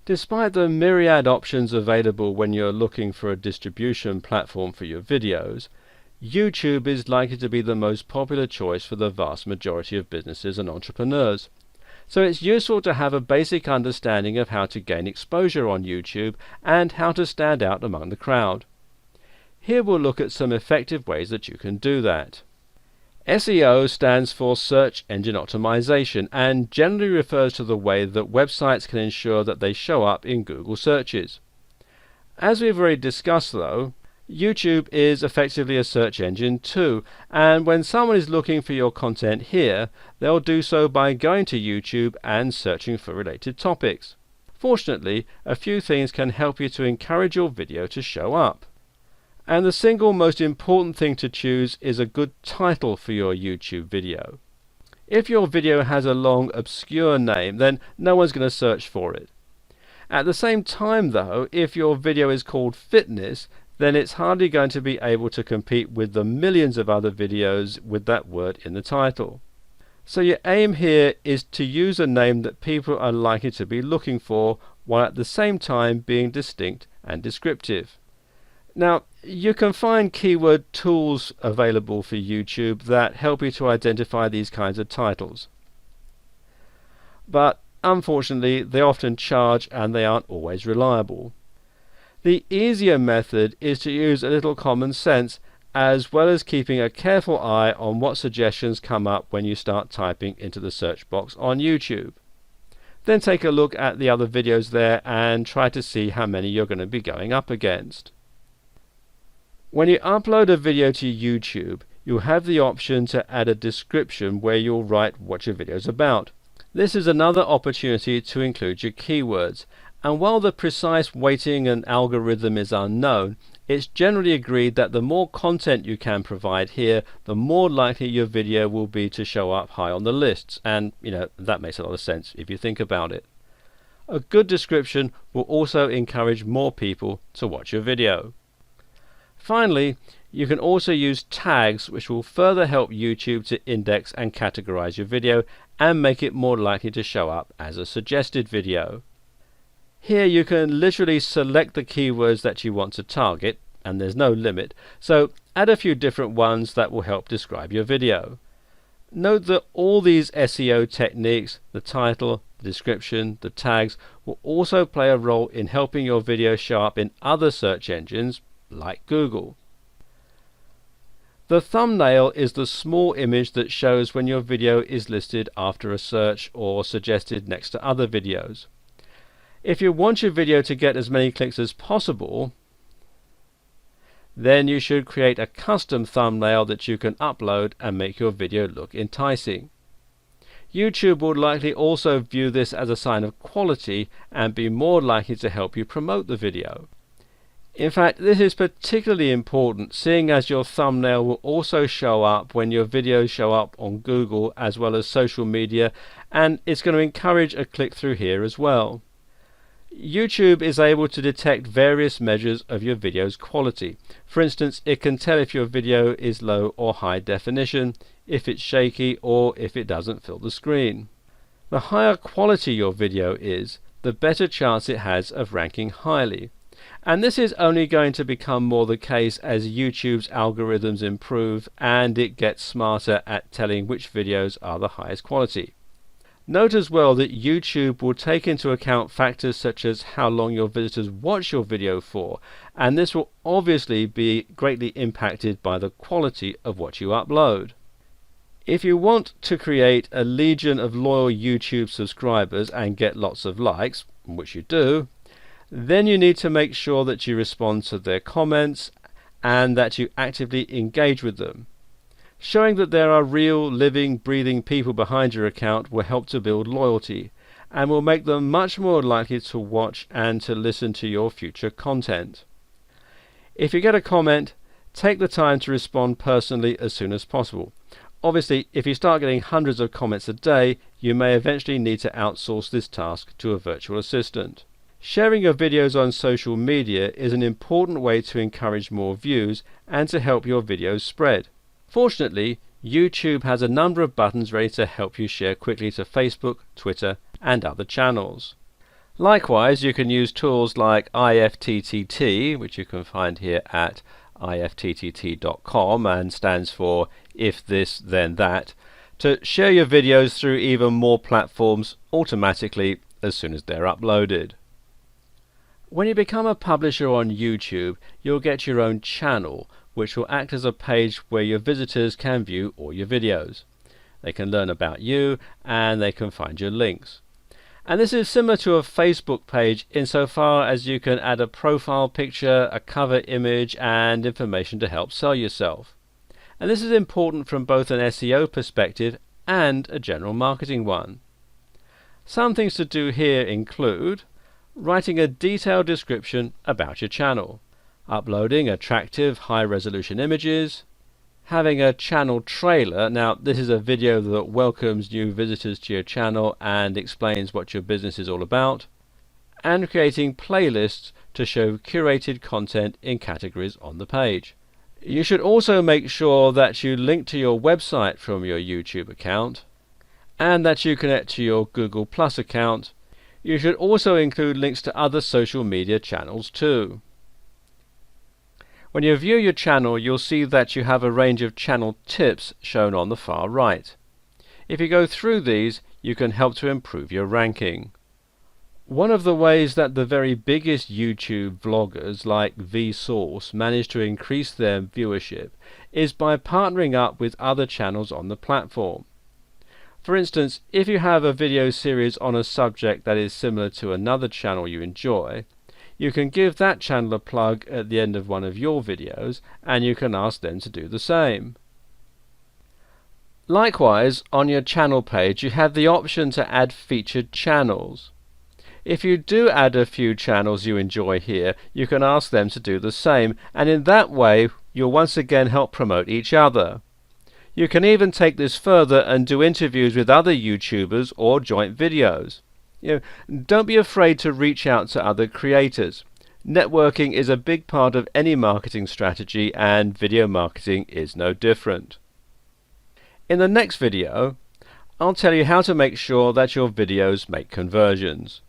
Despite the myriad options available when you're looking for a distribution platform for your videos, YouTube is likely to be the most popular choice for the vast majority of businesses and entrepreneurs. So it's useful to have a basic understanding of how to gain exposure on YouTube and how to stand out among the crowd. Here we'll look at some effective ways that you can do that. SEO stands for Search Engine Optimization and generally refers to the way that websites can ensure that they show up in Google searches. As we've already discussed though, YouTube is effectively a search engine too, and when someone is looking for your content here, they'll do so by going to YouTube and searching for related topics. Fortunately, a few things can help you to encourage your video to show up. And the single most important thing to choose is a good title for your YouTube video. If your video has a long, obscure name, then no one's going to search for it. At the same time though, if your video is called Fitness, then it's hardly going to be able to compete with the millions of other videos with that word in the title. So your aim here is to use a name that people are likely to be looking for, while at the same time being distinct and descriptive. Now, you can find keyword tools available for YouTube that help you to identify these kinds of titles. But unfortunately, they often charge and they aren't always reliable. The easier method is to use a little common sense, as well as keeping a careful eye on what suggestions come up when you start typing into the search box on YouTube. Then take a look at the other videos there and try to see how many you're going to be going up against. When you upload a video to YouTube, you'll have the option to add a description where you'll write what your video is about. This is another opportunity to include your keywords, and while the precise weighting and algorithm is unknown, it's generally agreed that the more content you can provide here, the more likely your video will be to show up high on the lists, and that makes a lot of sense if you think about it. A good description will also encourage more people to watch your video. Finally, you can also use tags, which will further help YouTube to index and categorize your video and make it more likely to show up as a suggested video. Here you can literally select the keywords that you want to target, and there's no limit, so add a few different ones that will help describe your video. Note that all these SEO techniques, the title, the description, the tags, will also play a role in helping your video show up in other search engines like Google. The thumbnail is the small image that shows when your video is listed after a search or suggested next to other videos. If you want your video to get as many clicks as possible, then you should create a custom thumbnail that you can upload and make your video look enticing. YouTube will likely also view this as a sign of quality and be more likely to help you promote the video. In fact, this is particularly important, seeing as your thumbnail will also show up when your videos show up on Google as well as social media, and it's going to encourage a click-through here as well. YouTube is able to detect various measures of your video's quality. For instance, it can tell if your video is low or high definition, if it's shaky, or if it doesn't fill the screen. The higher quality your video is, the better chance it has of ranking highly. And this is only going to become more the case as YouTube's algorithms improve and it gets smarter at telling which videos are the highest quality. Note as well that YouTube will take into account factors such as how long your visitors watch your video for, and this will obviously be greatly impacted by the quality of what you upload. If you want to create a legion of loyal YouTube subscribers and get lots of likes, which you do, then you need to make sure that you respond to their comments and that you actively engage with them. Showing that there are real, living, breathing people behind your account will help to build loyalty and will make them much more likely to watch and to listen to your future content. If you get a comment, take the time to respond personally as soon as possible. Obviously, if you start getting hundreds of comments a day, you may eventually need to outsource this task to a virtual assistant. Sharing your videos on social media is an important way to encourage more views and to help your videos spread. Fortunately, YouTube has a number of buttons ready to help you share quickly to Facebook, Twitter, and other channels. Likewise, you can use tools like IFTTT, which you can find here at ifttt.com and stands for if this then that, to share your videos through even more platforms automatically as soon as they're uploaded. When you become a publisher on YouTube, you'll get your own channel, which will act as a page where your visitors can view all your videos. They can learn about you and they can find your links. And this is similar to a Facebook page insofar as you can add a profile picture, a cover image and information to help sell yourself. And this is important from both an SEO perspective and a general marketing one. Some things to do here include writing a detailed description about your channel, uploading attractive high-resolution images, having a channel trailer. Now this is a video that welcomes new visitors to your channel and explains what your business is all about, and creating playlists to show curated content in categories on the page. You should also make sure that you link to your website from your YouTube account and that you connect to your Google Plus account. You should also include links to other social media channels too. When you view your channel, you'll see that you have a range of channel tips shown on the far right. If you go through these, you can help to improve your ranking. One of the ways that the very biggest YouTube vloggers like Vsauce manage to increase their viewership is by partnering up with other channels on the platform. For instance, if you have a video series on a subject that is similar to another channel you enjoy, you can give that channel a plug at the end of one of your videos and you can ask them to do the same. Likewise, on your channel page you have the option to add featured channels. If you do add a few channels you enjoy here, you can ask them to do the same, and in that way you'll once again help promote each other. You can even take this further and do interviews with other YouTubers or joint videos. Don't be afraid to reach out to other creators. Networking is a big part of any marketing strategy, and video marketing is no different. In the next video, I'll tell you how to make sure that your videos make conversions.